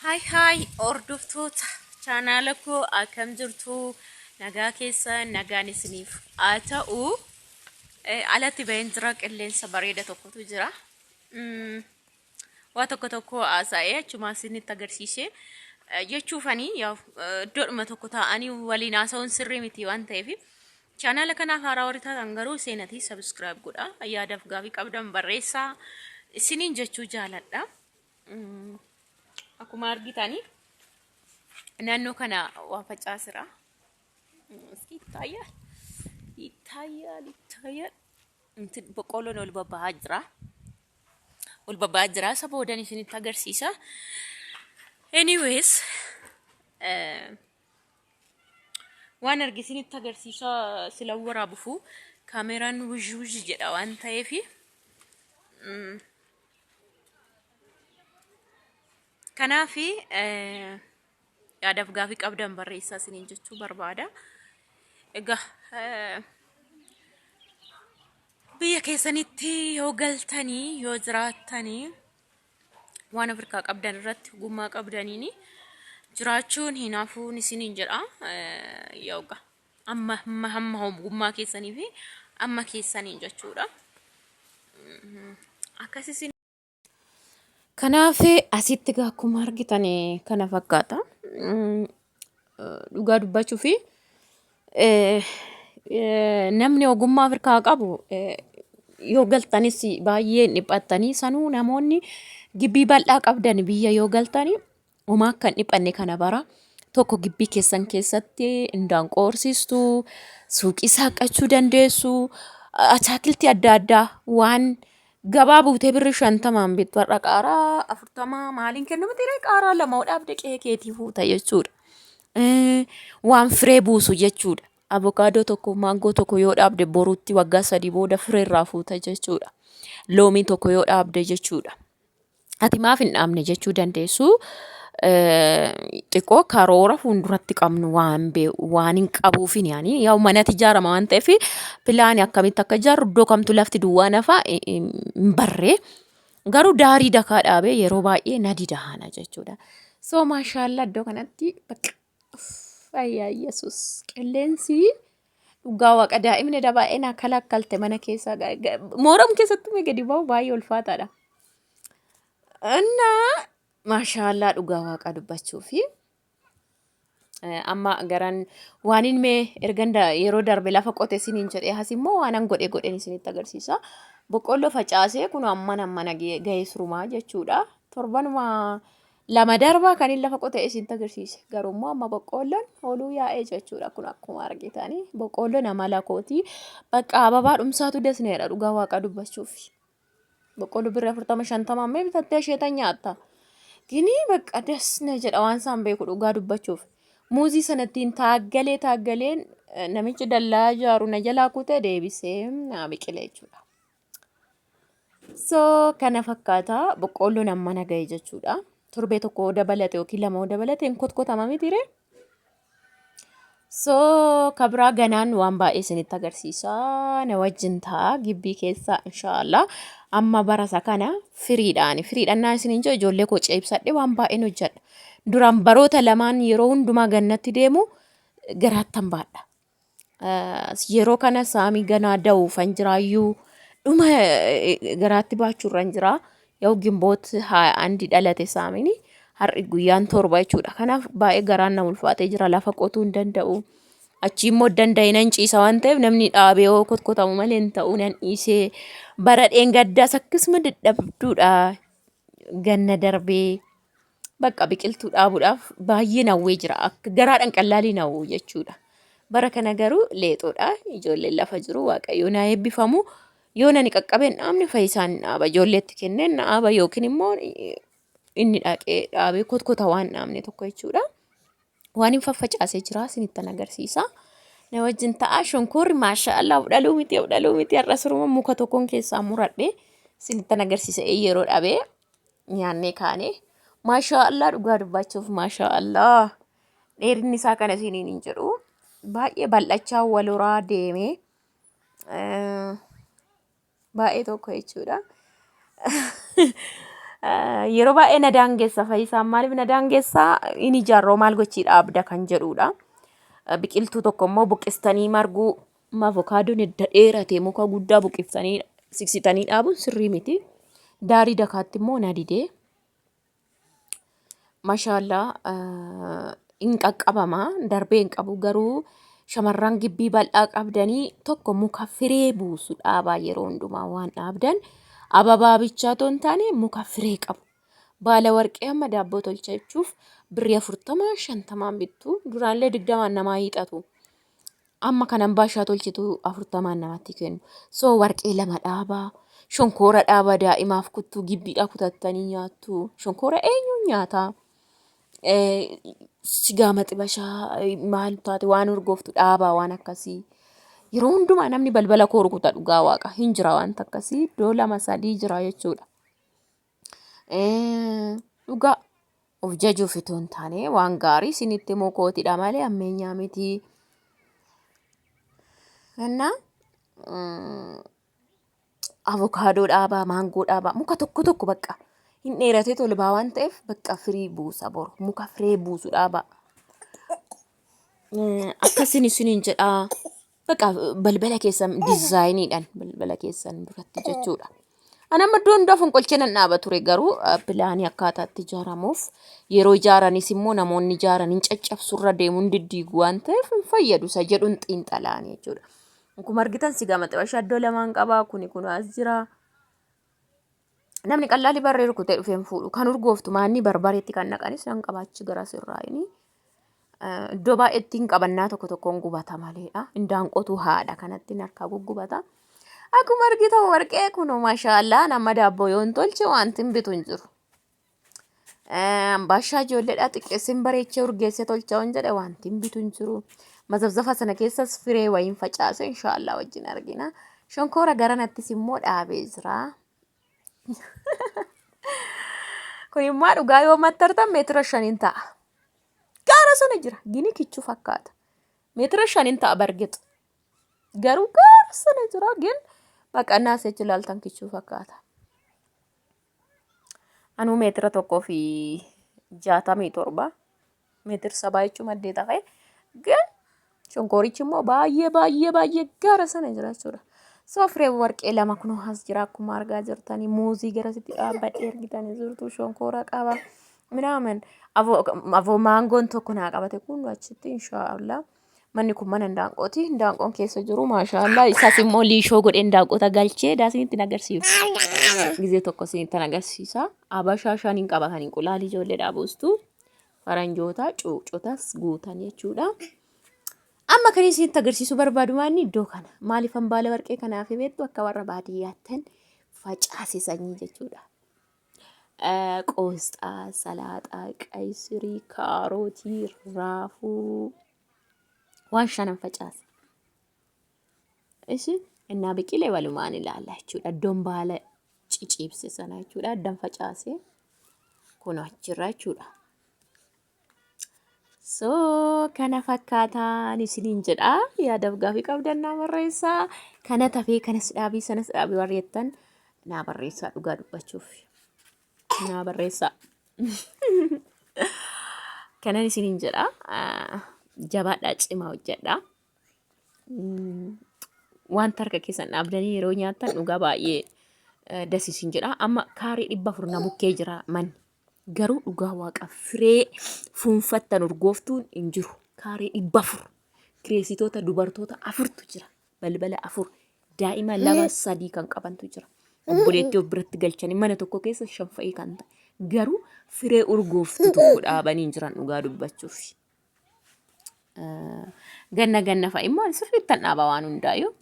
Hi hordoftoota chaanaala koo akkam jirtu nagaa keessa nagaan isiniif haa ta'u alatti baheen jira qilleensa bareeda tokkotu jira. Waa tokko haasa'ee achuma isinitti agarsiisee jechuufanii iddoodhuma tokko taa'anii waliin haasa'uun sirrii miti waan ta'eef chaanaala kanaaf haaraa warri taatan garuu seenatii subscribe godhaa yaadaaf gaafii qabdan barreessaa isiniin jechuu jaaladha. Akkuma argitanii naannoo kana waa facaasira. Ittaayyaa. Boqqoolloon ol babba'aa jira. Isa boodan isinitti agarsiisa. Anyways, waan argisinitti agarsiisa sila waraabufu kaameraan wujji jedha waan ta'eef kanaafi yaadaaf gaafii qabdan barreessaa isiniin jechuu barbaada. Egaa biyya keessanitti yoo galtanii yoo jiraattanii waan Afrikaa qabdan irratti ogummaa qabdaniin jiraachuun hinaafuun isiniin jedha. Yooga amma ogummaa keessanii fi amma keessaniin jechuudha. Akkasii kanaaf asitti akkuma argitan kana fakkaata. Dhugaa dubbachuu fi namni ogummaa Afrikaa qabu yoo galtanis baay'ee dhiphattanii sanuu namoonni gibbii bal'aa qabdan biyya yoo galtanii homaa akka hin dhiphanne kana bara tokko gibbii keessan keessatti indaanqoo horsiistu suuqii saaqachuu dandeessu ataakiltii adda addaa waan gabaa buutee birri 50 bittu har'a qaaraa 40 maaliin kennamu tiree qaaraa lama hodhaaf deqee keetii fuuta jechuudha. Waan firee buusu jechuudha. Avokaadoo tokko maangoo tokko yoo dhaabde boruutti waggaa 3 booda firee irraa fuuta jechuudha. Loomii tokko yoo dhaabde jechuudha. Ati maaf hin dhaabne jechuu dandeessu. Xiqqoo karoora fuulduratti qabnu waan hin qabuufin yaani yaa mana ijaarama waan ta'eef pilaani akkamitti akka ijaarru iddoo kamtu lafti duwwaa nafa hin barree garuu daarii dakaa dhaabee yeroo baay'ee nadi dahana jechuudha. So maashaallah iddoo kanatti ayyaa Yesuus qilleensi dhugaa waaqa daa'imni dabaa'ee na kalakkalte mana keessa mooram keessatti gadi ba'u baay'ee ulfaataadha. Maashaallah dhugaa waaqa dubbachuu fi amma garan waanin mee erganda yeroo darbe lafa qote isiniin jedhee hasimmoo waanan godheen isinitti agarsiisa. Boqqolloo facaasee kun amma ga'ee surumaa jechuudha. Torbanuma lama darbaa kan lafa qote isinitti agarsiise. Garuu amma boqqolloon ooluu yaa'ee jechuudha. Kun akkuma argitanii boqqolloon amala kooti bakka ababaa dhumsaatu desneedha dhugaa waaqa dubbachuuf. Boqqolloo birra 40-50 mee bitattee isheetan nyaatta. Gini bakka desne jedha waan isaan beeku dhugaa dubbachuuf. Muuzii sanattiin taaggaleen namichi dallaa ijaaru na jalaa kutee deebisee naa biqilee jechuudha. So kana fakkaata boqqolloon amma naga'e jechuudha. Torbee tokko dabalate yookiin lama dabalate hin kotkotama mitire. So kabraa ganaan waan baay'ee isinitti agarsiisa. Na wajjin ta'a gibbii keessa inshaallah. Amma barasa kana firiidhaan naa isiniin jedhu ijoollee koo ceebsadhe waan baay'een hojjedha. Duraan baroota lamaan yeroo hundumaa gannatti deemu garaattan baadha. Yeroo kana saamii ganaa da'uufan jiraayyuu dhuma garaatti baachuurran jira. Yoo gimboot andi dhalate saamini har'i guyyaan torba jechuudha. Kanaaf baay'ee garaan na ulfaatee jira lafa qotuu hin danda'u. Achi immoo danda'e nan ciisa waan ta'eef namni dhaabee yoo kotkotamu malee hin ta'u nan dhiisee bara dheengaddaas akkasuma dadhabduudha. Ganna darbee bakka biqiltuu dhaabuudhaaf baay'ee nawwee jira. Akka garaadhaan qallaalii nawwu jechuudha. Bara kana garuu leexoodha. Ijoolleen lafa jiru waaqayyo na eebbifamu. Yoo nani qaqqabeen dhaabne fayyisaan dhaaba ijoolleetti kenneen dhaaba yookiin immoo inni dhaqee dhaabee kotkota waan dhaabne tokko jechuudha. Waan hin faffacaasee jira isinittan agarsiisa. Na wajjin ta'a shonkoorri maashaallah udhaluu miti har'a suruma muka tokkoon keessaa muradhe isinittan agarsiisa yeroo dhabee nyaannee kaane maashaallah dhugaa dubbachuuf maashaallah dheerinni isaa kana isiniin hin jedhu baay'ee bal'achaa waloraa deemee baay'ee tokko jechuudha. yeroo baay'ee na daangeessa fayyisaan maaliif na daangeessa inni ijaarroo maal gochii dhaabda kan jedhudha. Biqiltuu tokko immoo buqqistanii marguu avokaadoon edda dheerate muka guddaa buqqiftanii siksitanii dhaabuun sirrii miti. Daarii dakaatti immoo na didee maashaallah hin qaqqabama darbee hin qabu garuu shamarran gibbii bal'aa qabdanii tokko muka firee buusu dhaabaa yeroo hundumaa waan dhaabdan ababaa bichaatoo hin taane muka firee qabu. Baala warqee amma daabboo tolchachuuf birrii 40-50 bittu duraallee 20 namaa hiixatu. Amma kanan baashaa tolchitu 40 namatti kennu. So warqee lama dhaabaa shonkoora dhaabaa daa'imaaf kuttuu gibbiidhaa kutattanii nyaattu. Shonkoora eenyuun nyaataa? Sigaa maxibashaa maal taate waan urgooftu dhaabaa waan akkasii. Yeroo hundumaa namni balbala koo rukuta dhugaa waaqa hin jira waan akkasii iddoo 2-3 jira jechuudha. Dhugaa of jajuuf itoo hin taane waan gaarii isinitti mokootiidha malee ammeenyaa miti. Innaa avokaadoo dhaabaa maangoo dhaabaa muka tokko bakka hin dheeratee tolbaa waan ta'eef bakka firii buusa boru muka firee buusu dhaabaa. Akkasiin isiniin jedhaa bakka balbala keessan diizaayiniidhaan balbala keessan duratti jechuudha. Ana maddoon hundaa fonqolchee nan dhaaba ture garuu pilaanii akkaataatti ijaaramuuf yeroo ijaaranis immoo namoonni ijaaran hin caccabsurra deemuun diddiigu waan ta'eef hin fayyadu isa jedhuun xiinxalaan jechuudha. Akkuma argitan sigaa maxibashaa iddoo lamaan qabaa kun as jira. Namni qal'aali barree rukutee dhufee hin fuudhu kan urgooftu maanni barbareetti kan naqanis nan qabaachi gara sirraayini. Iddoo baay'eetti hin qabannaa tokkoon gubata maleedha. Indaanqotu haadha kanatti harkaa guggubata. Akkuma argitan warqee kun maashaallah nama daabboo yoo hin tolche wanti hin bitu hin jiru. Baashaa ijoolleedhaa xiqqeessin bareechee urgeessee tolcha waan jedhe wanti hin bitu hin jiru. Mazabzafa sana keessas firee wayiin facaase inshaallah wajjin argina. Shonkoora garanattis immoo dhaabee jira. Kun immoo dhugaa yoo mattartan meetira 5 ta'a. Gaara sana jira gini kichuu fakkaata. Meetira 5 ta'a bargit. Garuu gaara sana jira gin baqannaa seechi laaltan kichuu fakkaata. Anuu meetira 1.67 meetira 7 jechuun maddee ta'e gin shonkoorichi immoo baay'ee gaara sana jira jechuudha. So firee warqee lama kunoo as jira akkuma argaa jirtanii muuzii garasitti dhaabbadhee argitanii jirtu shonkoora qaba. Minaaman maangoon tokko naa qabate kun achitti inshaallah. Manni kun mana indaanqooti. Indaanqoon keessa jiru maashaallah. Isaas immoo liishoo godhee indaanqoota galchee daasinitti nagarsiisu. Gizee tokko isinitti nagarsiisa. Abashaa 5 qabatanii qulaalii ijoollee dhaabuustu. Faranjoota cuucotas guutan jechuudha. Amma kan isinitti agarsiisu barbaadu maanni iddoo kana. Maaliifan baala warqee kanaaf beektu akka warra baadiyyaattan facaase sanyii jechuudha. Qoosxaa, salaaxaa, qayisirii, kaarootii, raafuu waan 5 facaase. Ishi innaa biqilee walumaan ilaalla jechuudha. Iddoon baala ciciibse sana jechuudha. Addan facaase kun achirra jechuudha. So kana fakkaataan isiniin jedha. Yaadaaf gaafii qabdan naa barreessaa. Kana tafee kanas dhaabii sanas dhaabii warreettan naa barreessaa dhugaa dubbachuuf. Naa barreessaa. Kanan isiniin jedha. Jabaadhaa cimaa hojjedha. Wanta harka keessan dhaabdanii yeroo nyaattan dhugaa baay'ee dasiisin jedha. Amma kaarii 400 na bukkee jira manni. Garuu dhugaa waaqa firee fuunfattan urgooftuun hin jiru. Kaarii 400 kireessitoota dubartoota 4tu jira. Balbala 4 daa'ima 2-3 kan qabantu jira. Obboleettii of biratti galchanii mana tokko keessa 5 fa'ii kan ta'e. Garuu firee urgooftu tokko dhaabanii jiran dhugaa dubbachuuf. Ganna fa'i immoo sirriittan dhaaba waan hundaayyuu.